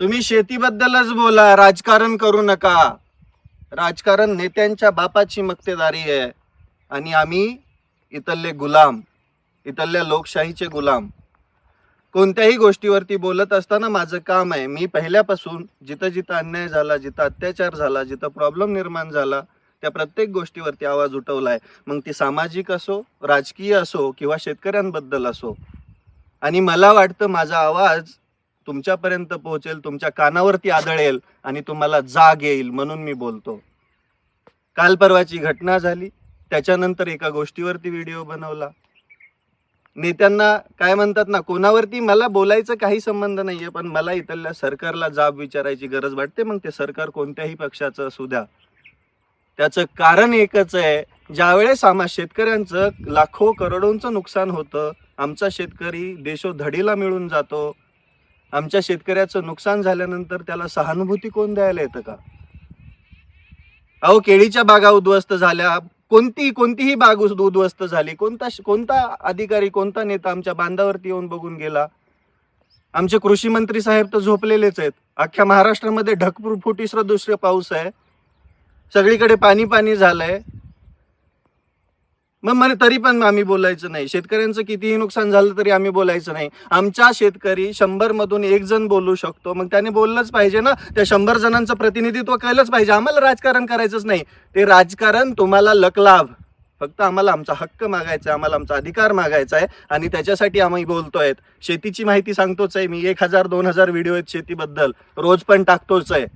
तुम्ही शेतीबद्दलच बोला, राजकारण करू नका. राजकारण नेत्यांच्या बापाची मक्तेदारी आहे आणि आम्ही इथले गुलाम, इथल्या लोकशाहीचे गुलाम. कोणत्याही गोष्टीवरती बोलत असताना माझं काम आहे, मी पहिल्यापासून जिथं जिथं अन्याय झाला, जिथं अत्याचार झाला, जिथं प्रॉब्लेम निर्माण झाला, त्या प्रत्येक गोष्टीवरती आवाज उठवलाय. मग ती सामाजिक असो, राजकीय असो किंवा शेतकऱ्यांबद्दल असो. आणि मला वाटतं माझा आवाज तुमच्यापर्यंत पोहोचेल, तुमच्या कानावरती आदळेल आणि तुम्हाला जाग येईल म्हणून मी बोलतो. काल परवाची घटना झाली, त्याच्यानंतर एका गोष्टीवरती व्हिडिओ बनवला. नेत्यांना काय म्हणतात ना, कोणावरती मला बोलायचं काही संबंध नाहीये, पण मला इथल्या सरकारला जाब विचारायची गरज वाटते. मग ते सरकार कोणत्याही पक्षाचं असू द्या. त्याचं कारण एकच आहे, ज्यावेळेस शेतकऱ्यांचं लाखो करोडोंचं नुकसान होतं, आमचा शेतकरी देशोधडीला मिळून जातो, आमच्या शेतकऱ्याचं नुकसान झाल्यानंतर त्याला सहानुभूती कोण द्यायला येतं का? अहो, केळीच्या बागा उद्ध्वस्त झाल्या, कोणतीही बाग उद्ध्वस्त झाली, कोणता अधिकारी, कोणता नेता आमच्या बांधावरती येऊन बघून गेला? आमचे कृषी मंत्री साहेब तर झोपलेलेच आहेत. अख्ख्या महाराष्ट्रामध्ये ढगफुटी सदृश्य पाऊस आहे, सगळीकडे पाणी झालंय. मग तरी पण आम्ही बोलायचं नाही. शेतकऱ्यांचं कितीही नुकसान झालं तरी आम्ही बोलायचं नाही. आमचा शेतकरी 100 मधून 1 जण बोलू शकतो, मग त्याने बोललंच पाहिजे ना. त्या 100 जणांचं प्रतिनिधित्व केलंच पाहिजे. आम्हाला राजकारण करायचंच नाही. ते राजकारण तुम्हाला लकलाभ. फक्त आम्हाला आमचा हक्क मागायचा आहे, आम्हाला आमचा अधिकार मागायचा आहे आणि त्याच्यासाठी आम्ही बोलतोय. शेतीची माहिती सांगतोच आहे मी. 1000-2000 व्हिडिओ आहेत शेतीबद्दल, रोज पण टाकतोच आहे.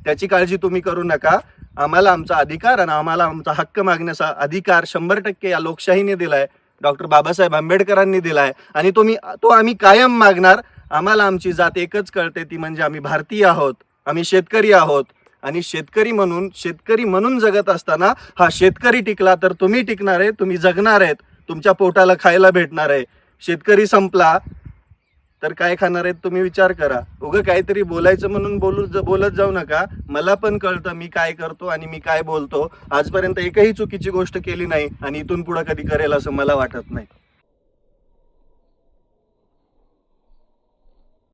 त्याची काळजी तुम्ही करू नका. आम्हाला आमचा अधिकार आणि आम्हाला आमचा हक्क मागण्याचा अधिकार 100% या लोकशाहीने दिलाय, डॉक्टर बाबासाहेब आंबेडकरांनी दिलाय आणि तो आम्ही कायम मागणार. आम्हाला आमची जात एकच कळते, ती म्हणजे आम्ही भारतीय आहोत, आम्ही शेतकरी आहोत आणि शेतकरी म्हणून जगत असताना हा शेतकरी टिकला तर तुम्ही टिकणार आहे, तुम्ही जगणार आहेत, तुमच्या पोटाला खायला भेटणार आहे. शेतकरी संपला तर काय खाणार आहेत तुम्ही विचार करा. उगं काहीतरी बोलायचं म्हणून बोलत जाऊ नका. मला पण कळतं मी काय करतो आणि मी काय बोलतो. आजपर्यंत एकही चुकीची गोष्ट केली नाही आणि इथून पुढे कधी करेल असं मला वाटत नाही.